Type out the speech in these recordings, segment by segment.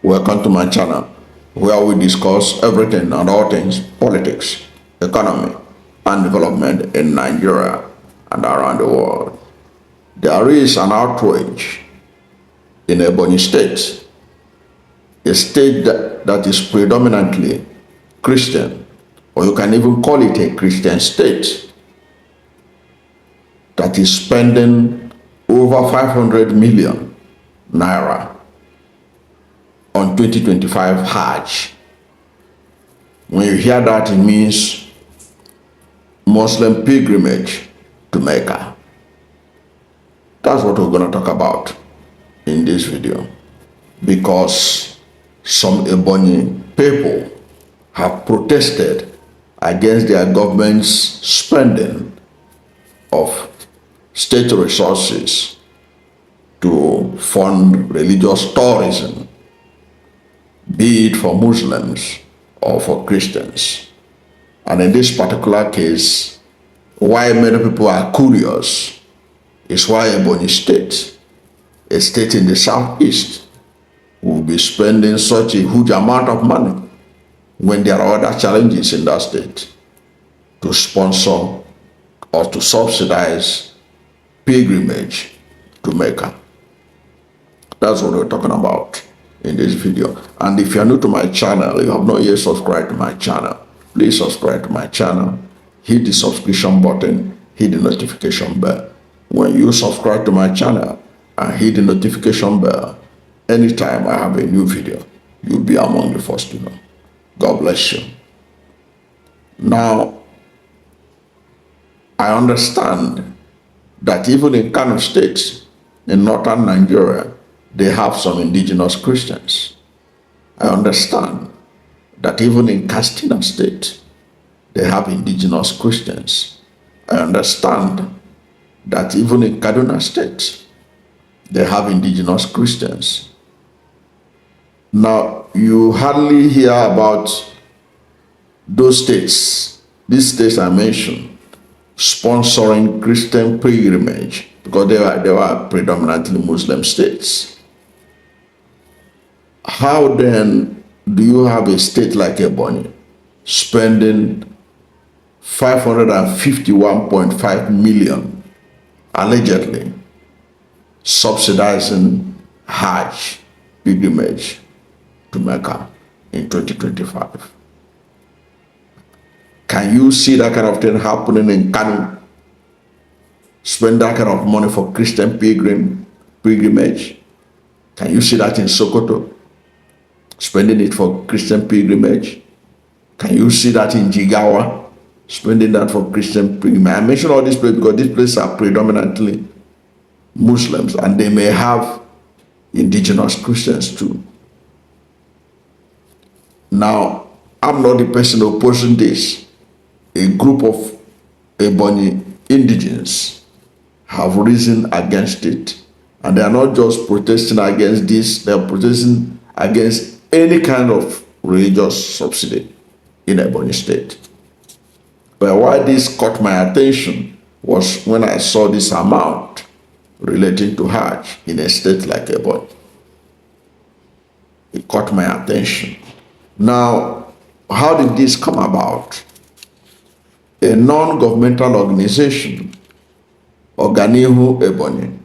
Welcome to my channel, where we discuss everything and all things politics, economy, and development in Nigeria and around the world. There is an outrage in Ebonyi State, a state that is predominantly Christian, or you can even call it a Christian state, that is spending over 500 million naira on 2025 Hajj. When you hear that, it means Muslim pilgrimage to Mecca. That's what we're going to talk about in this video, because some Ebonyi people have protested against their government's spending of state resources to fund religious tourism, be it for Muslims or for Christians. And in this particular case, why many people are curious is why Ebonyi State, a state in the southeast, will be spending such a huge amount of money when there are other challenges in that state to sponsor or to subsidize pilgrimage to Mecca. That's what we're talking about in this video. And if you're new to my channel, you have not yet subscribed to my channel, please subscribe to my channel, hit the subscription button, hit the notification bell. When you subscribe to my channel and hit the notification bell, anytime I have a new video, you'll be among the first to know. God bless you. Now, I understand that even in Kano State, in northern Nigeria, they have some indigenous Christians. I understand that even in Katsina State, they have indigenous Christians. I understand that even in Kaduna State, they have indigenous Christians. Now, you hardly hear about those states, these states I mentioned, sponsoring Christian pilgrimage, because they were predominantly Muslim states. How then do you have a state like Ebonyi spending 551.5 million allegedly subsidizing Hajj pilgrimage to Mecca in 2025? Can you see that kind of thing happening in Kano? Spend that kind of money for Christian pilgrimage? Can you see that in Sokoto? Spending it for Christian pilgrimage? Can you see that in Jigawa? Spending that for Christian pilgrimage? I mention all these places because these places are predominantly Muslims and they may have indigenous Christians too. Now, I'm not the person opposing this. A group of Ebonyi indigenes have risen against it, and they are not just protesting against this, they are protesting against any kind of religious subsidy in Ebonyi State. But why this caught my attention was when I saw this amount relating to Hajj in a state like Ebonyi. It caught my attention. Now, how did this come about? A non-governmental organization, Oganihu Ebonyi,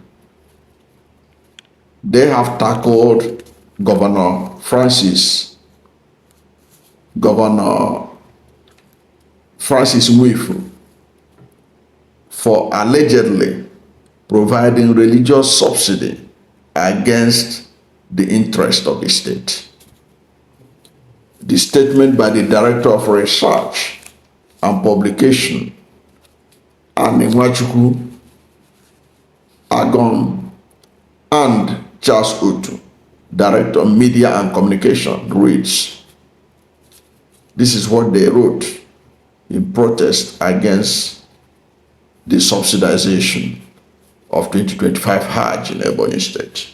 they have tackled Governor Francis Mwifu for allegedly providing religious subsidy against the interest of the state. The statement by the Director of Research and Publication, Nwachukwu Agom, and Charles Otu, Director of Media and Communication, reads, this is what they wrote in protest against the subsidization of 2025 Hajj in Ebonyi State.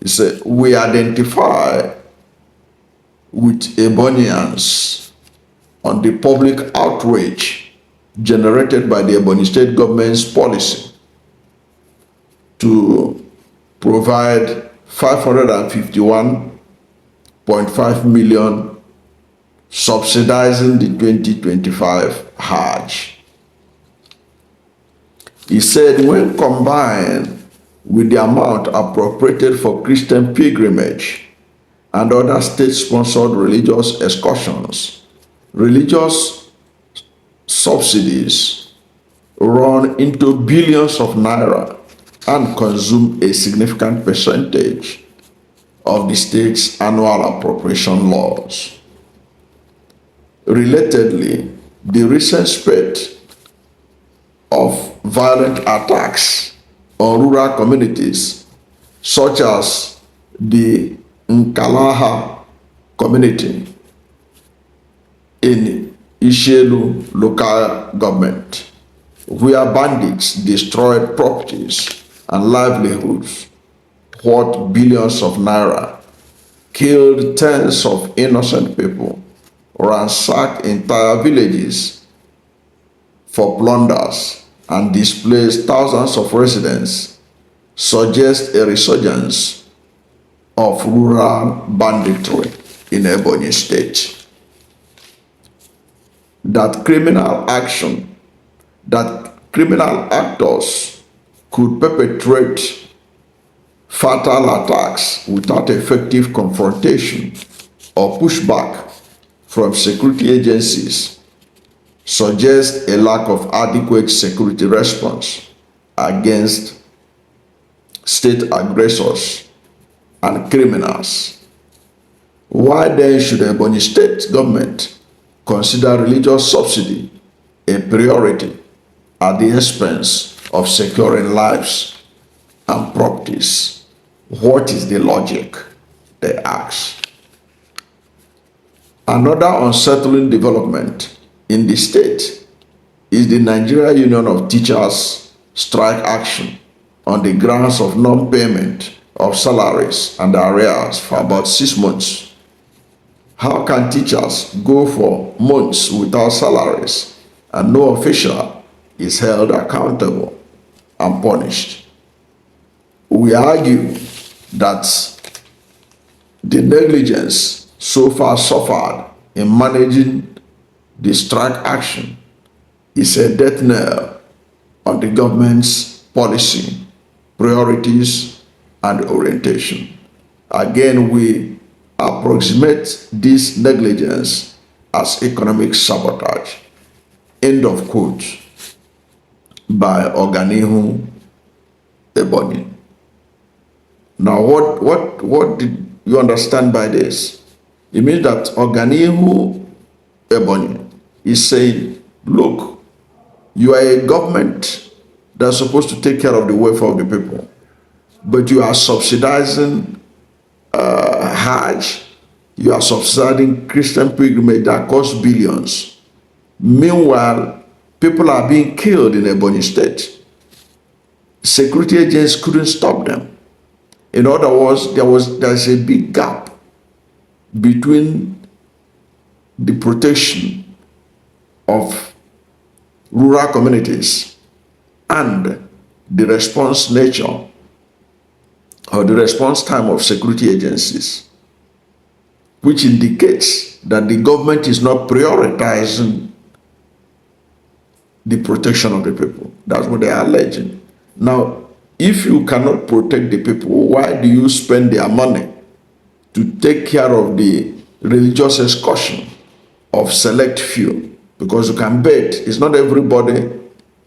It said, we identify with Ebonians on the public outrage generated by the Ebonyi State government's policy to provide 551 million subsidizing the 2025 Hajj. He said when combined with the amount appropriated for Christian pilgrimage and other state-sponsored religious excursions, religious subsidies run into billions of naira and consume a significant percentage of the state's annual appropriation laws. Relatedly, the recent spate of violent attacks on rural communities, such as the Nkalaha community in Ishelu local government, where bandits destroyed properties and livelihoods worth billions of naira, killed tens of innocent people, ransacked entire villages for plunders, and displaced thousands of residents, suggest a resurgence of rural banditry in Ebonyi State. That criminal actors could perpetrate fatal attacks without effective confrontation or pushback from security agencies suggests a lack of adequate security response against state aggressors and criminals. Why then should Ebonyi State government consider religious subsidy a priority at the expense of securing lives and properties? What is the logic? They ask. Another unsettling development in the state is the Nigeria Union of Teachers strike action on the grounds of non-payment of salaries and arrears for about 6 months. How can teachers go for months without salaries and no official is held accountable and punished? We argue that the negligence so far suffered in managing the strike action is a death knell on the government's policy, priorities, and orientation. Again, we approximate this negligence as economic sabotage. End of quote by Oganihu Ebonyi. Now, what did you understand by this? It means that Oganihu Ebonyi is saying, look, you are a government that's supposed to take care of the welfare of the people, but you are subsidizing Hajj, you are subsidizing Christian pilgrimage that costs billions. Meanwhile, people are being killed in Ebonyi State. Security agents couldn't stop them. In other words, there's a big gap between the protection of rural communities and the response nature or the response time of security agencies, which indicates that the government is not prioritizing the protection of the people. That's what they are alleging. Now, if you cannot protect the people, why do you spend their money to take care of the religious excursion of select few? Because you can bet it's not everybody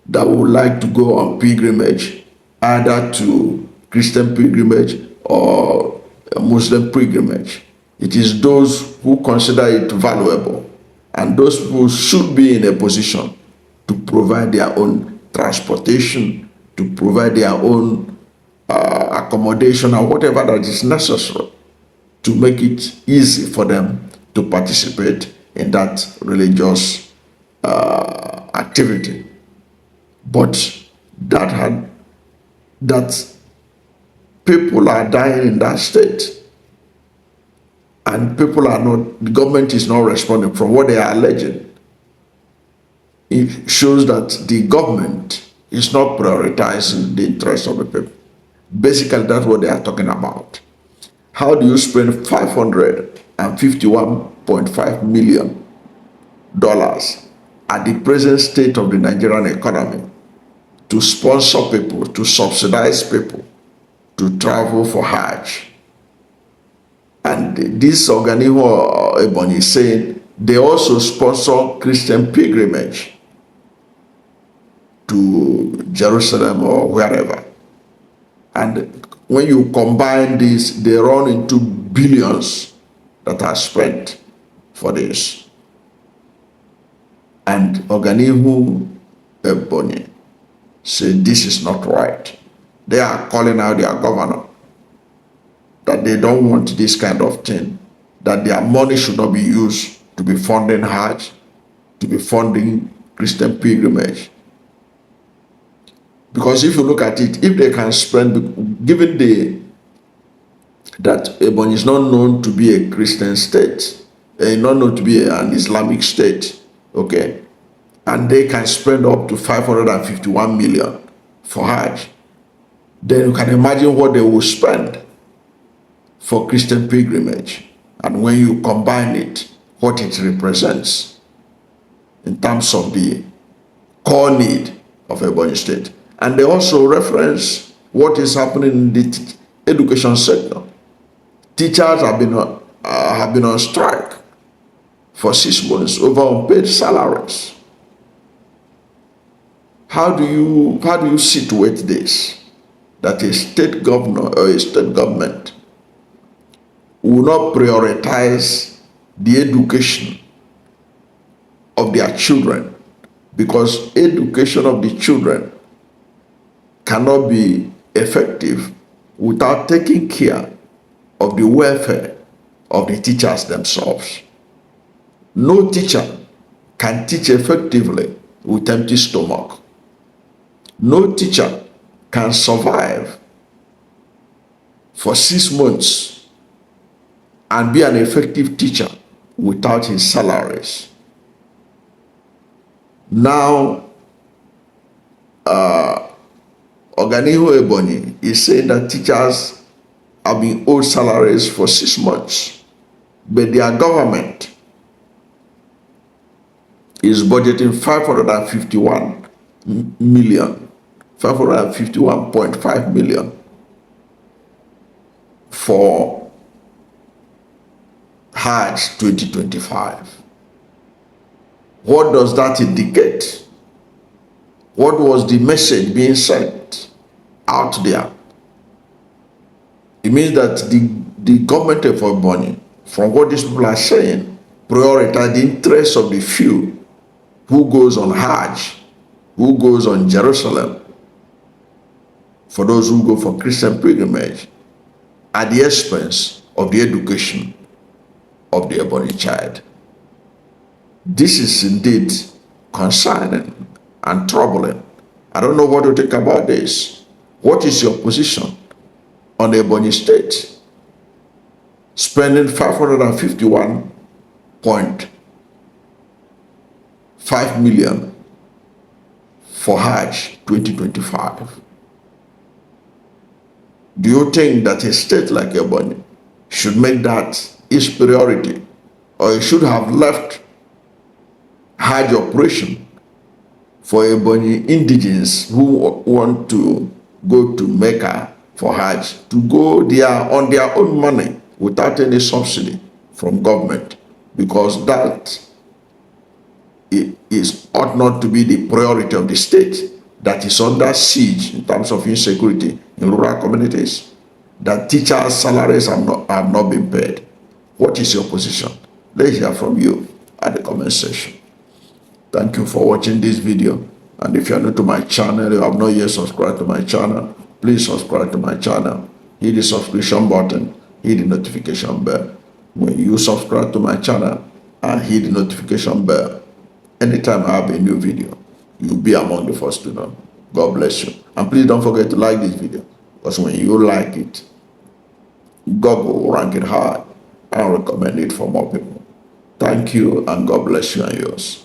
that would like to go on pilgrimage, either to Christian pilgrimage or a Muslim pilgrimage. It is those who consider it valuable, and those people should be in a position to provide their own transportation, to provide their own accommodation or whatever that is necessary to make it easy for them to participate in that religious activity. But that people are dying in that state, and people are not, the government is not responding from what they are alleging. It shows that the government is not prioritizing the interests of the people. Basically, that's what they are talking about. How do you spend 500 $551.5 million at the present state of the Nigerian economy to sponsor people, to subsidize people to travel for Hajj. And this Oganihu Ebonyi is saying they also sponsor Christian pilgrimage to Jerusalem or wherever. And when you combine this, they run into billions that are spent for this. And Oganihu Ebonyi said this is not right. They are calling out their governor that they don't want this kind of thing, that their money should not be used to be funding Hajj, to be funding Christian pilgrimage. Because if you look at it, if they can spend, given that Ebonyi is not known to be a Christian state, not known to be an Islamic state, okay, and they can spend up to 551 million for Hajj, then you can imagine what they will spend for Christian pilgrimage. And when you combine it, what it represents in terms of the core need of Ebonyi State. And they also reference what is happening in the education sector. Teachers have been on strike for 6 months over unpaid salaries. How do you situate this? That a state governor or a state government will not prioritize the education of their children, because education of the children cannot be effective without taking care of the welfare of the teachers themselves. No teacher can teach effectively with empty stomach. No teacher can survive for 6 months and be an effective teacher without his salaries. Now, Oganihu Ebonyi is saying that teachers have been owed salaries for 6 months, but their government is budgeting 551.5 million for Hajj 2025. What does that indicate? What was the message being sent out there? It means that the government of Ebonyi, from what these people are saying, prioritize the interests of the few who goes on Hajj, who goes on Jerusalem, for those who go for Christian pilgrimage, at the expense of the education of the Ebonyi child. This is indeed concerning and troubling. I don't know what to think about this. What is your position on the Ebonyi State spending 551.5 million for Hajj 2025? Do you think that a state like Ebonyi should make that its priority, or it should have left Hajj operation for Ebonyi indigents who want to go to Mecca for Hajj to go there on their own money without any subsidy from government? Because that ought not to be the priority of the state that is under siege in terms of insecurity in rural communities, that teachers' salaries have not been paid. What is your position? Let's hear from you at the comment section. Thank you for watching this video. And if you are new to my channel, you have not yet subscribed to my channel, please subscribe to my channel. Hit the subscription button, hit the notification bell. When you subscribe to my channel and hit the notification bell, anytime I have a new video, you'll be among the first to know. God bless you. And please don't forget to like this video, because when you like it, God will rank it high and recommend it for more people. Thank you, and God bless you and yours.